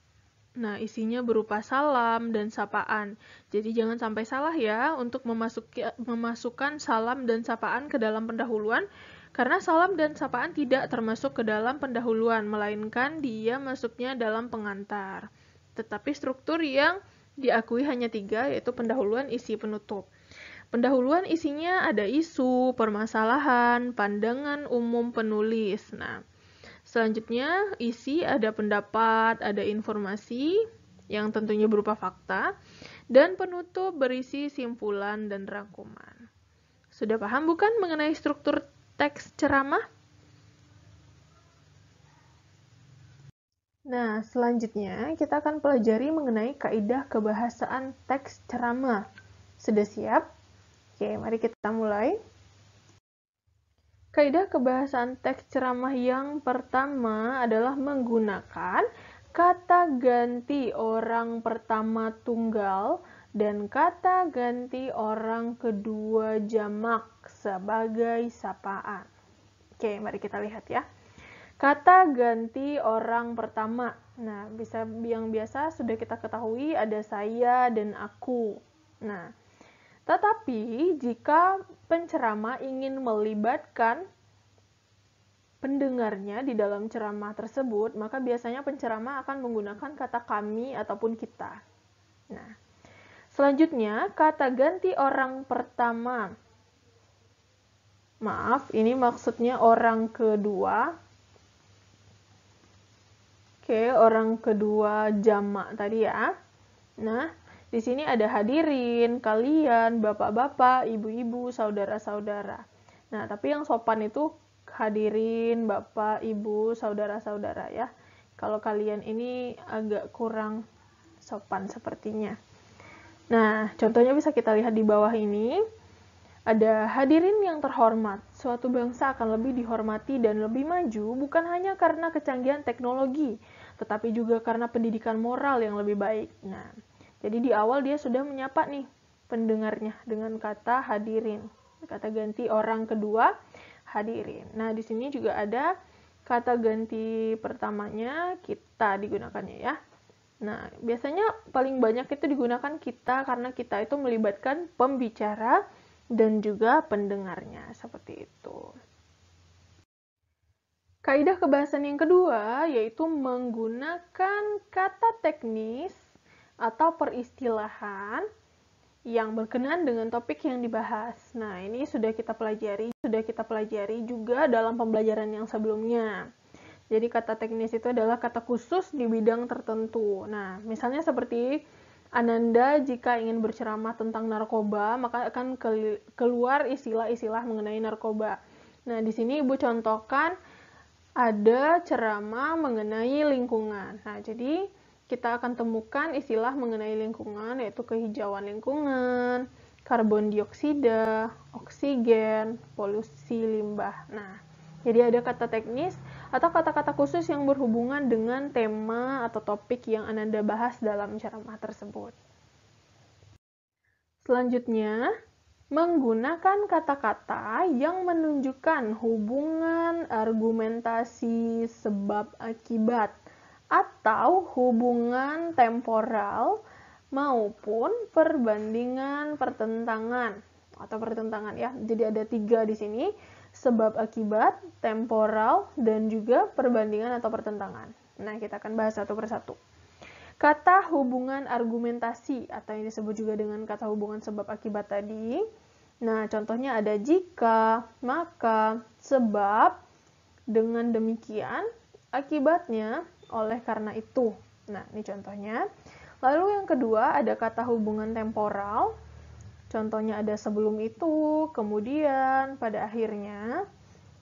Nah, isinya berupa salam dan sapaan. Jadi jangan sampai salah ya untuk memasukkan salam dan sapaan ke dalam pendahuluan, karena salam dan sapaan tidak termasuk ke dalam pendahuluan, melainkan dia masuknya dalam pengantar. Tetapi struktur yang diakui hanya 3, yaitu pendahuluan, isi, penutup. Pendahuluan isinya ada isu, permasalahan, pandangan umum penulis. Nah, selanjutnya isi ada pendapat, ada informasi yang tentunya berupa fakta, dan penutup berisi simpulan dan rangkuman. Sudah paham bukan mengenai struktur teks ceramah? Nah, selanjutnya kita akan pelajari mengenai kaidah kebahasaan teks ceramah. Sudah siap? Oke, mari kita mulai. Kaidah kebahasaan teks ceramah yang pertama adalah menggunakan kata ganti orang pertama tunggal dan kata ganti orang kedua jamak sebagai sapaan. Oke, mari kita lihat ya. Kata ganti orang pertama. Nah, yang biasa sudah kita ketahui ada saya dan aku. Nah, tetapi jika penceramah ingin melibatkan pendengarnya di dalam ceramah tersebut, maka biasanya penceramah akan menggunakan kata kami ataupun kita. Nah, selanjutnya kata ganti orang pertama. Maaf, ini maksudnya orang kedua. Oke, orang kedua jamak tadi ya. Nah, di sini ada hadirin, kalian, bapak-bapak, ibu-ibu, saudara-saudara. Nah, tapi yang sopan itu hadirin, bapak, ibu, saudara-saudara ya. Kalau kalian ini agak kurang sopan sepertinya. Nah, contohnya bisa kita lihat di bawah ini. Ada hadirin yang terhormat, suatu bangsa akan lebih dihormati dan lebih maju bukan hanya karena kecanggihan teknologi, tetapi juga karena pendidikan moral yang lebih baik. Nah, jadi di awal dia sudah menyapa nih pendengarnya dengan kata hadirin. Kata ganti orang kedua, hadirin. Nah, di sini juga ada kata ganti pertamanya, kita digunakannya ya. Nah, biasanya paling banyak itu digunakan kita karena kita itu melibatkan pembicara dan juga pendengarnya, seperti itu. Kaidah kebahasan yang kedua yaitu menggunakan kata teknis atau peristilahan yang berkenaan dengan topik yang dibahas. Nah, ini sudah kita pelajari juga dalam pembelajaran yang sebelumnya. Jadi kata teknis itu adalah kata khusus di bidang tertentu. Nah, misalnya seperti Ananda jika ingin berceramah tentang narkoba, maka akan keluar istilah-istilah mengenai narkoba. Nah, di sini Ibu contohkan ada ceramah mengenai lingkungan. Nah, jadi kita akan temukan istilah mengenai lingkungan, yaitu kehijauan lingkungan, karbon dioksida, oksigen, polusi limbah. Nah, jadi ada kata teknis atau kata-kata khusus yang berhubungan dengan tema atau topik yang Ananda bahas dalam ceramah tersebut. Selanjutnya, menggunakan kata-kata yang menunjukkan hubungan argumentasi sebab akibat atau hubungan temporal maupun perbandingan pertentangan atau pertentangan ya. Jadi ada 3 di sini. Sebab akibat, temporal, dan juga perbandingan atau pertentangan. Nah, kita akan bahas satu persatu. Kata hubungan argumentasi, atau yang disebut juga dengan kata hubungan sebab akibat tadi. Nah, contohnya ada jika, maka, sebab, dengan demikian, akibatnya, oleh karena itu. Nah, ini contohnya. Lalu yang kedua ada kata hubungan temporal. Contohnya ada sebelum itu, kemudian, pada akhirnya.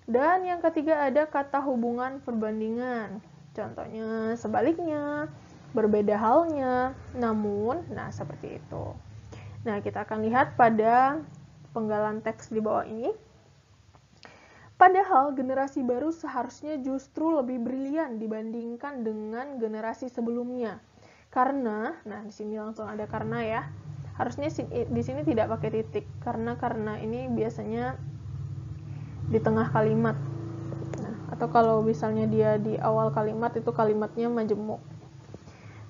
Dan yang ketiga ada kata hubungan perbandingan. Contohnya sebaliknya, berbeda halnya, namun, nah seperti itu. Nah, kita akan lihat pada penggalan teks di bawah ini. Padahal generasi baru seharusnya justru lebih brilian dibandingkan dengan generasi sebelumnya. Karena, nah di sini langsung ada karena ya. Harusnya di sini tidak pakai titik karena ini biasanya di tengah kalimat. Nah, atau kalau misalnya dia di awal kalimat itu kalimatnya majemuk.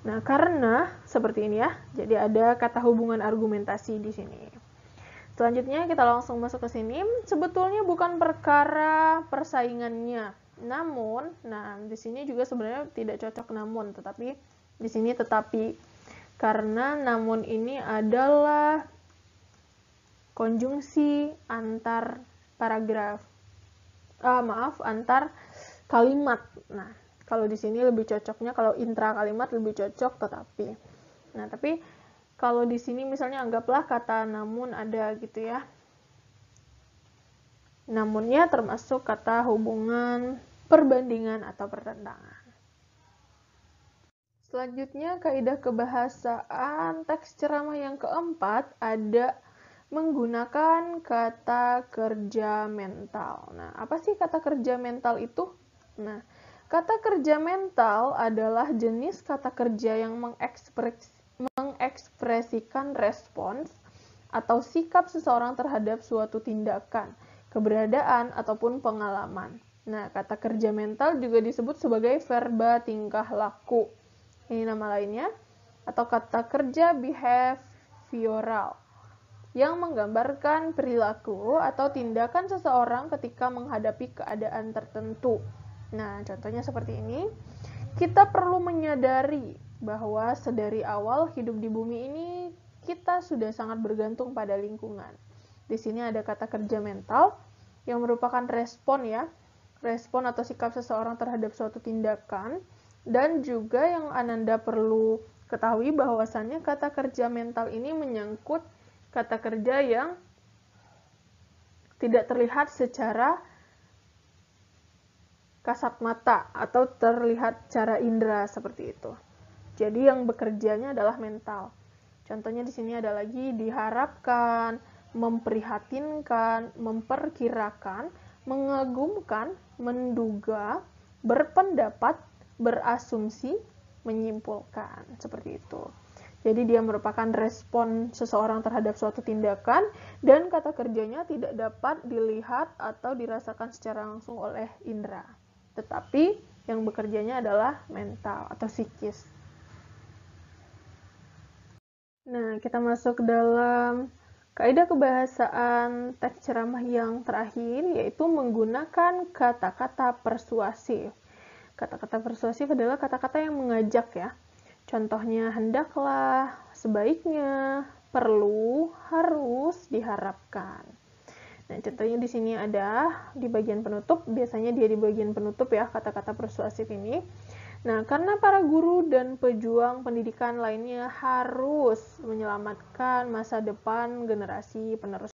Nah, karena seperti ini ya. Jadi ada kata hubungan argumentasi di sini. Selanjutnya kita langsung masuk ke sini. Sebetulnya bukan perkara persaingannya. Namun, nah di sini juga sebenarnya tidak cocok namun, tetapi di sini tetapi. Karena namun ini adalah konjungsi antar paragraf. Antar kalimat. Nah, kalau di sini lebih cocoknya kalau intra kalimat lebih cocok tetapi. Nah, tapi kalau di sini misalnya anggaplah kata namun ada gitu ya. Namunnya termasuk kata hubungan perbandingan atau pertentangan. Selanjutnya, kaidah kebahasaan teks ceramah yang keempat ada menggunakan kata kerja mental. Nah, apa sih kata kerja mental itu? Nah, kata kerja mental adalah jenis kata kerja yang mengekspresikan respons atau sikap seseorang terhadap suatu tindakan, keberadaan, ataupun pengalaman. Nah, kata kerja mental juga disebut sebagai verba tingkah laku. Ini nama lainnya, atau kata kerja behavioral, yang menggambarkan perilaku atau tindakan seseorang ketika menghadapi keadaan tertentu. Nah, contohnya seperti ini. Kita perlu menyadari bahwa sedari awal hidup di bumi ini, kita sudah sangat bergantung pada lingkungan. Di sini ada kata kerja mental, yang merupakan respon atau sikap seseorang terhadap suatu tindakan. Dan juga yang Ananda perlu ketahui bahwasannya kata kerja mental ini menyangkut kata kerja yang tidak terlihat secara kasat mata atau terlihat secara indera seperti itu. Jadi yang bekerjanya adalah mental. Contohnya di sini ada lagi diharapkan, memprihatinkan, memperkirakan, mengagumkan, menduga, berpendapat, berasumsi, menyimpulkan, seperti itu. Jadi dia merupakan respon seseorang terhadap suatu tindakan dan kata kerjanya tidak dapat dilihat atau dirasakan secara langsung oleh indera. Tetapi yang bekerjanya adalah mental atau psikis. Nah, kita masuk dalam kaidah kebahasaan teks ceramah yang terakhir, yaitu menggunakan kata-kata persuasif. Kata-kata persuasif adalah kata-kata yang mengajak ya. Contohnya hendaklah, sebaiknya, perlu, harus, diharapkan. Nah, contohnya di sini ada di bagian penutup, biasanya dia di bagian penutup ya kata-kata persuasif ini. Nah, karena para guru dan pejuang pendidikan lainnya harus menyelamatkan masa depan generasi penerus.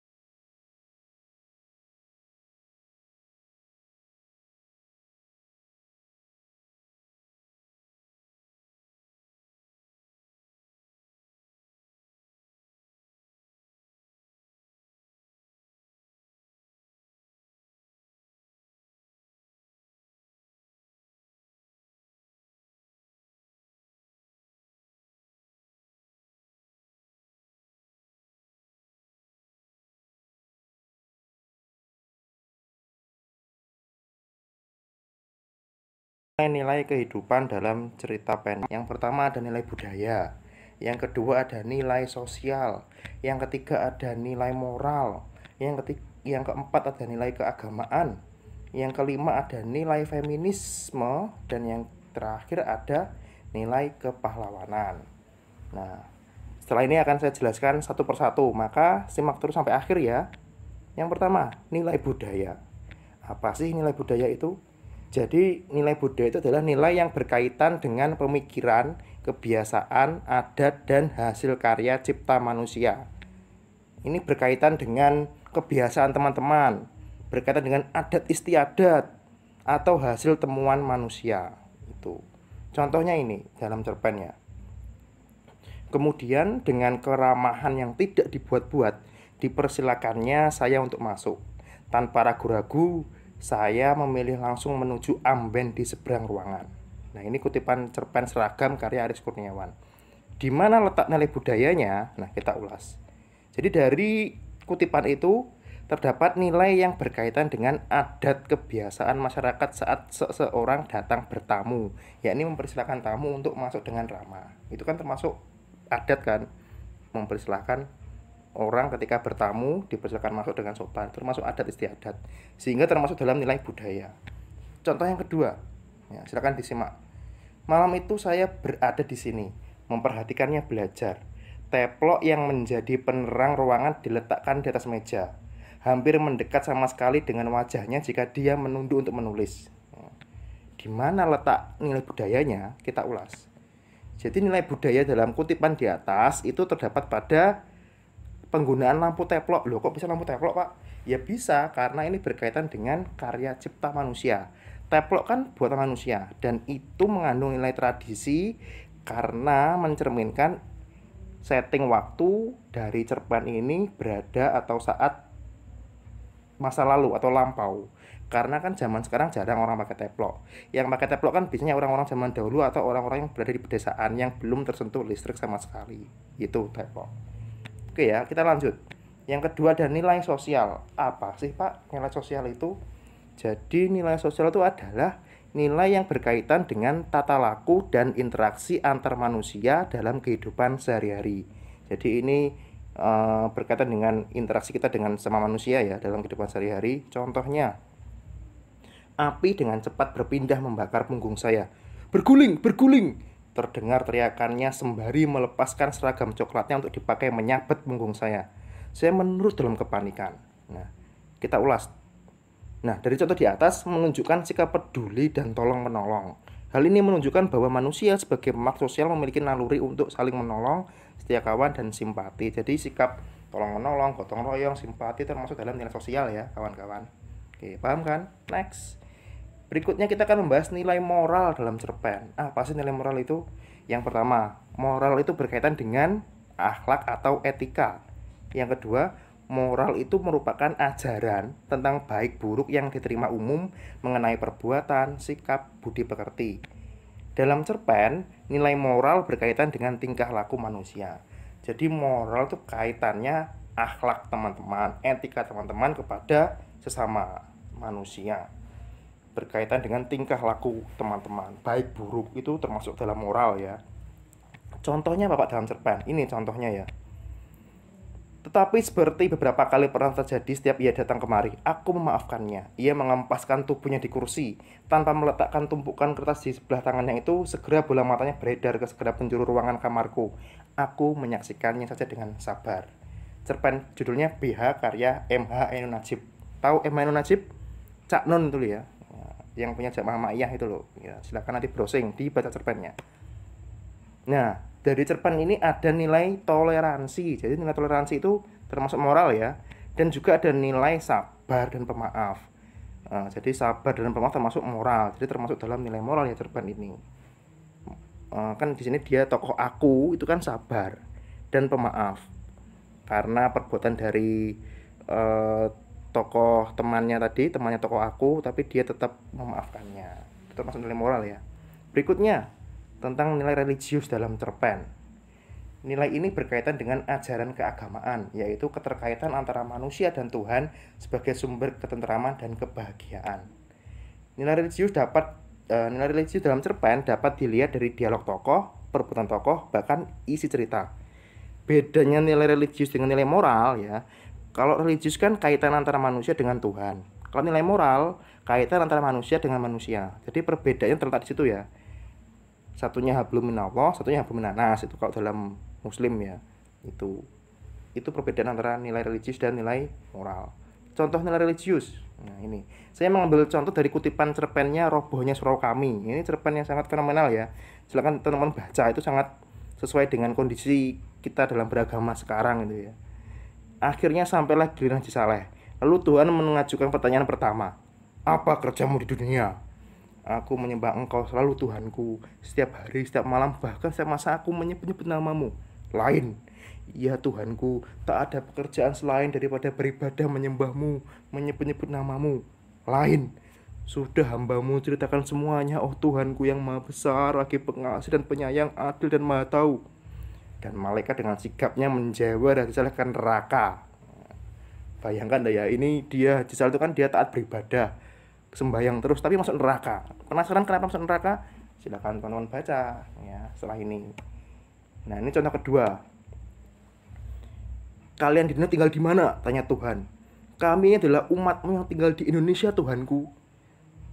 Nilai kehidupan dalam cerita pendek. Yang pertama ada nilai budaya, yang kedua ada nilai sosial, yang ketiga ada nilai moral, yang keempat ada nilai keagamaan, yang kelima ada nilai feminisme, dan yang terakhir ada nilai kepahlawanan. Nah, setelah ini akan saya jelaskan satu persatu, maka simak terus sampai akhir ya. Yang pertama, nilai budaya. Apa sih nilai budaya itu? Jadi nilai budaya itu adalah nilai yang berkaitan dengan pemikiran, kebiasaan, adat, dan hasil karya cipta manusia. Ini berkaitan dengan kebiasaan teman-teman, berkaitan dengan adat istiadat, atau hasil temuan manusia. Itu. Contohnya ini dalam cerpennya. Kemudian dengan keramahan yang tidak dibuat-buat, dipersilakannya saya untuk masuk. Tanpa ragu-ragu, saya memilih langsung menuju amben di seberang ruangan. Nah, ini kutipan cerpen Seragam karya Aris Kurniawan. Di mana letak nilai budayanya? Nah, kita ulas. Jadi dari kutipan itu terdapat nilai yang berkaitan dengan adat kebiasaan masyarakat saat seseorang datang bertamu, yakni mempersilahkan tamu untuk masuk dengan ramah. Itu kan termasuk adat kan? Mempersilahkan orang ketika bertamu dipersilakan masuk dengan sopan, termasuk adat istiadat, sehingga termasuk dalam nilai budaya. Contoh yang kedua, ya, silakan disimak. Malam itu saya berada di sini, memperhatikannya belajar. Teplok yang menjadi penerang ruangan diletakkan di atas meja, hampir mendekat sama sekali dengan wajahnya jika dia menunduk untuk menulis. Di mana letak nilai budayanya? Kita ulas. Jadi nilai budaya dalam kutipan di atas itu terdapat pada penggunaan lampu teplok. Loh, kok bisa lampu teplok, Pak? Ya bisa, karena ini berkaitan dengan karya cipta manusia. Teplok kan buatan manusia, dan itu mengandung nilai tradisi, karena mencerminkan setting waktu dari cerpen ini berada atau saat masa lalu atau lampau. Karena kan zaman sekarang jarang orang pakai teplok. Yang pakai teplok kan biasanya orang-orang zaman dahulu atau orang-orang yang berada di pedesaan yang belum tersentuh listrik sama sekali. Itu teplok. Oke ya, kita lanjut. Yang kedua ada nilai sosial. Apa sih Pak nilai sosial itu? Jadi nilai sosial itu adalah nilai yang berkaitan dengan tata laku dan interaksi antar manusia dalam kehidupan sehari-hari. Jadi ini berkaitan dengan interaksi kita dengan sama manusia ya dalam kehidupan sehari-hari. Contohnya, api dengan cepat berpindah membakar punggung saya. Berguling, berguling! Terdengar teriakannya sembari melepaskan seragam coklatnya untuk dipakai menyabet punggung saya. Saya menurut dalam kepanikan. Nah, kita ulas. Nah, dari contoh di atas menunjukkan sikap peduli dan tolong-menolong. Hal ini menunjukkan bahwa manusia sebagai makhluk sosial memiliki naluri untuk saling menolong, setia kawan, dan simpati. Jadi sikap tolong-menolong, gotong royong, simpati termasuk dalam nilai sosial ya, kawan-kawan. Oke, paham kan? Next. Berikutnya kita akan membahas nilai moral dalam cerpen. Apa sih nilai moral itu? Yang pertama, moral itu berkaitan dengan akhlak atau etika. Yang kedua, moral itu merupakan ajaran tentang baik buruk yang diterima umum mengenai perbuatan, sikap, budi pekerti. Dalam cerpen, nilai moral berkaitan dengan tingkah laku manusia. Jadi moral itu kaitannya akhlak teman-teman, etika teman-teman kepada sesama manusia. Berkaitan dengan tingkah laku teman-teman, baik buruk itu termasuk dalam moral ya. Contohnya Bapak dalam cerpen, ini contohnya ya. Tetapi seperti beberapa kali pernah terjadi setiap ia datang kemari, aku memaafkannya. Ia mengempaskan tubuhnya di kursi, tanpa meletakkan tumpukan kertas di sebelah tangannya itu, segera bola matanya beredar ke segenap penjuru ruangan kamarku. Aku menyaksikannya saja dengan sabar. Cerpen judulnya BH karya M.H. Ainun Najib. Tahu M.H. Ainun Najib? Cak Nun itu ya, yang punya Jamaah Ma'iyah itu loh. Ya, silakan nanti browsing, dibaca cerpennya. Nah, dari cerpen ini ada nilai toleransi. Jadi nilai toleransi itu termasuk moral ya. Dan juga ada nilai sabar dan pemaaf. Jadi sabar dan pemaaf termasuk moral. Jadi termasuk dalam nilai moral ya cerpen ini. Kan di sini dia tokoh aku itu kan sabar dan pemaaf. Karena perbuatan dari tokoh temannya tadi, temannya tokoh aku, tapi dia tetap memaafkannya. Itu termasuk nilai moral ya. Berikutnya tentang nilai religius dalam cerpen. Nilai ini berkaitan dengan ajaran keagamaan, yaitu keterkaitan antara manusia dan Tuhan sebagai sumber ketenteraman dan kebahagiaan. Nilai religius dalam cerpen dapat dilihat dari dialog tokoh, perbuatan tokoh, bahkan isi cerita. Bedanya nilai religius dengan nilai moral ya. Kalau religius kan kaitan antara manusia dengan Tuhan. Kalau nilai moral kaitan antara manusia dengan manusia. Jadi perbedaannya terletak di situ ya. Satunya hablum minallah, satunya hablum minanas. Itu kalau dalam Muslim ya. Itu perbedaan antara nilai religius dan nilai moral. Contoh nilai religius. Nah, ini. Saya mengambil contoh dari kutipan cerpennya Robohnya Surau Kami. Ini cerpen yang sangat fenomenal ya. Silakan teman-teman baca, itu sangat sesuai dengan kondisi kita dalam beragama sekarang itu ya. Akhirnya sampailah giliran Haji Saleh. Lalu Tuhan mengajukan pertanyaan pertama. Apa kerjamu di dunia? Aku menyembah engkau selalu Tuhanku. Setiap hari, setiap malam, bahkan setiap masa aku menyebut-nyebut namamu. Lain. Ya Tuhanku, tak ada pekerjaan selain daripada beribadah menyembahmu, menyebut-nyebut namamu. Lain. Sudah hambamu ceritakan semuanya, oh Tuhanku yang maha besar, lagi pengasih dan penyayang, adil dan maha tahu. Dan malaikat dengan sigapnya menjawab Haji Saleh ke neraka. Bayangkan ya, ini dia Haji Saleh itu kan dia taat beribadah, sembahyang terus tapi masuk neraka. Penasaran kenapa masuk neraka? Silakan teman-teman baca ya setelah ini. Nah, ini contoh kedua. Kalian di dunia tinggal di mana? Tanya Tuhan. Kami adalah umatmu yang tinggal di Indonesia Tuhanku.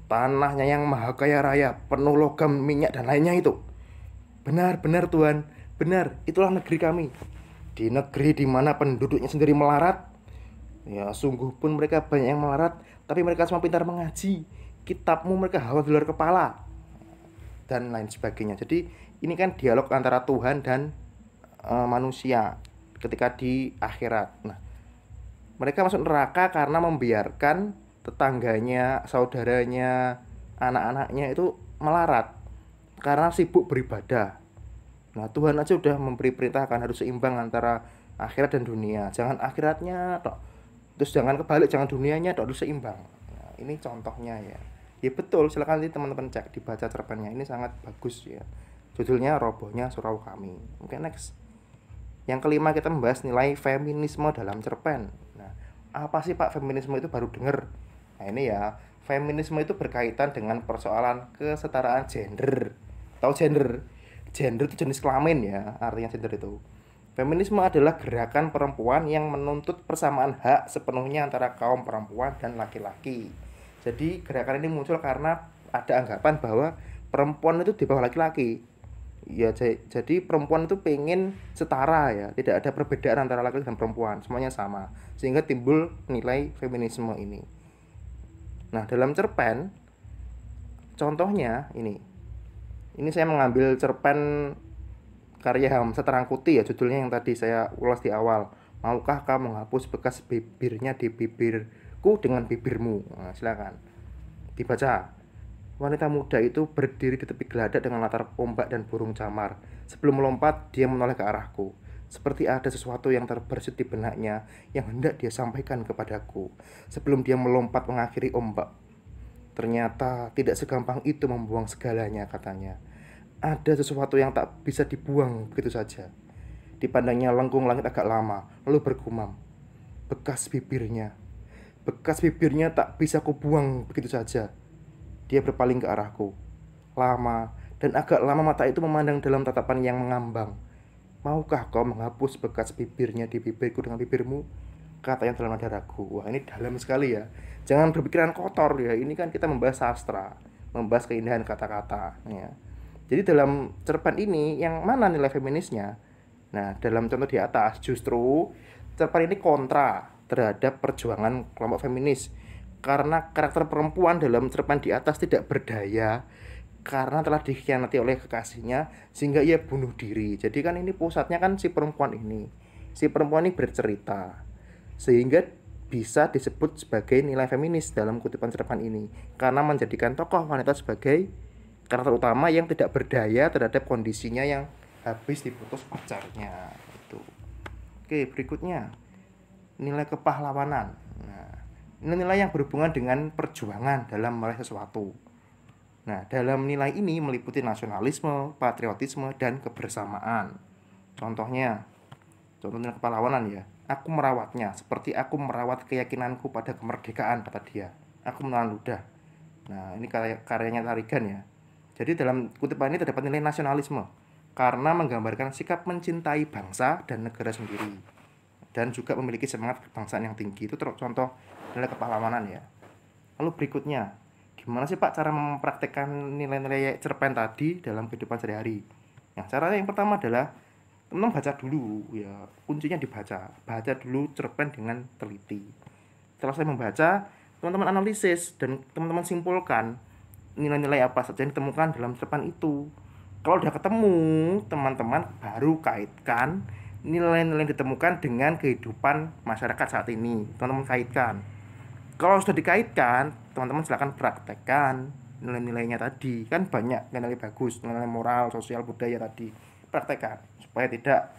Tanahnya yang maha kaya raya, penuh logam, minyak dan lainnya itu. Benar, benar Tuhan. Benar, itulah negeri kami. Di negeri di mana penduduknya sendiri melarat. Ya, sungguh pun mereka banyak yang melarat, tapi mereka semua pintar mengaji. Kitabmu mereka hafal di luar kepala. Dan lain sebagainya. Jadi, ini kan dialog antara Tuhan dan manusia ketika di akhirat. Nah, mereka masuk neraka karena membiarkan tetangganya, saudaranya, anak-anaknya itu melarat karena sibuk beribadah. Nah, Tuhan aja udah memberi perintah kan harus seimbang antara akhirat dan dunia. Jangan akhiratnya tok, terus jangan kebalik, jangan dunianya tok, harus seimbang. Nah, ini contohnya ya. Ya betul, silakan nanti teman-teman cek, dibaca cerpennya. Ini sangat bagus ya. Judulnya Robohnya Surau Kami. Oke, next. Yang kelima, kita membahas nilai feminisme dalam cerpen. Nah, apa sih Pak feminisme itu? Baru denger. Nah, ini ya, feminisme itu berkaitan dengan persoalan kesetaraan gender. Tahu gender? Gender itu jenis kelamin ya, artinya gender itu. Feminisme adalah gerakan perempuan yang menuntut persamaan hak sepenuhnya antara kaum perempuan dan laki-laki. Jadi gerakan ini muncul karena ada anggapan bahwa perempuan itu di bawah laki-laki. Ya, jadi perempuan itu pengen setara ya, tidak ada perbedaan antara laki-laki dan perempuan, semuanya sama. Sehingga timbul nilai feminisme ini. Nah, dalam cerpen, contohnya ini saya mengambil cerpen karya Hamsa Terangkuti ya, judulnya yang tadi saya ulas di awal. Maukah kau menghapus bekas bibirnya di bibirku dengan bibirmu? Nah, silakan dibaca. Wanita muda itu berdiri di tepi geladak dengan latar ombak dan burung camar. Sebelum melompat, dia menoleh ke arahku. Seperti ada sesuatu yang terbersit di benaknya yang hendak dia sampaikan kepadaku. Sebelum dia melompat mengakhiri ombak. Ternyata tidak segampang itu membuang segalanya, katanya. Ada sesuatu yang tak bisa dibuang begitu saja. Dipandangnya lengkung langit agak lama, lalu bergumam. Bekas bibirnya tak bisa kubuang begitu saja. Dia berpaling ke arahku. Lama dan agak lama mata itu memandang dalam tatapan yang mengambang. Maukah kau menghapus bekas bibirnya di bibirku dengan bibirmu? Katanya dalam nada ragu. Wah, ini dalam sekali ya. Jangan berpikiran kotor ya. Ini kan kita membahas sastra, membahas keindahan kata-kata ya. Jadi dalam cerpen ini yang mana nilai feminisnya? Nah, dalam contoh di atas justru cerpen ini kontra terhadap perjuangan kelompok feminis. Karena karakter perempuan dalam cerpen di atas tidak berdaya karena telah dikhianati oleh kekasihnya sehingga ia bunuh diri. Jadi kan ini pusatnya kan si perempuan ini. Si perempuan ini bercerita sehingga bisa disebut sebagai nilai feminis dalam kutipan cerpen ini karena menjadikan tokoh wanita sebagai karakter utama yang tidak berdaya terhadap kondisinya yang habis diputus pacarnya itu. Oke, berikutnya nilai kepahlawanan. Nah, nilai yang berhubungan dengan perjuangan dalam meraih sesuatu. Nah, dalam nilai ini meliputi nasionalisme, patriotisme, dan kebersamaan. Contohnya nilai kepahlawanan ya. Aku merawatnya seperti aku merawat keyakinanku pada kemerdekaan, kata dia. Aku menelan ludah. Nah, ini karyanya Tarigan ya. Jadi dalam kutipan ini terdapat nilai nasionalisme karena menggambarkan sikap mencintai bangsa dan negara sendiri dan juga memiliki semangat kebangsaan yang tinggi. Itu contoh nilai kepahlawanan ya. Lalu berikutnya, gimana sih Pak cara mempraktekkan nilai-nilai cerpen tadi dalam kehidupan sehari-hari? Nah, caranya yang pertama adalah teman-teman baca dulu ya, kuncinya dibaca. Baca dulu cerpen dengan teliti. Setelah saya membaca, teman-teman analisis dan teman-teman simpulkan nilai-nilai apa saja yang ditemukan dalam cerpen itu. Kalau udah ketemu, teman-teman baru kaitkan nilai-nilai yang ditemukan dengan kehidupan masyarakat saat ini. Teman-teman kaitkan. Kalau sudah dikaitkan, teman-teman silakan praktekkan nilai-nilainya tadi. Kan banyak nilai bagus, nilai moral, sosial, budaya tadi. Praktekkan supaya tidak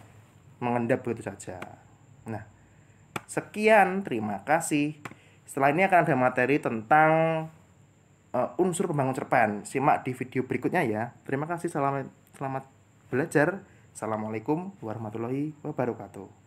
mengendap begitu saja. Nah, sekian, terima kasih. Setelah ini akan ada materi tentang unsur pembangun cerpen. Simak di video berikutnya ya. Terima kasih, selamat belajar. Assalamualaikum warahmatullahi wabarakatuh.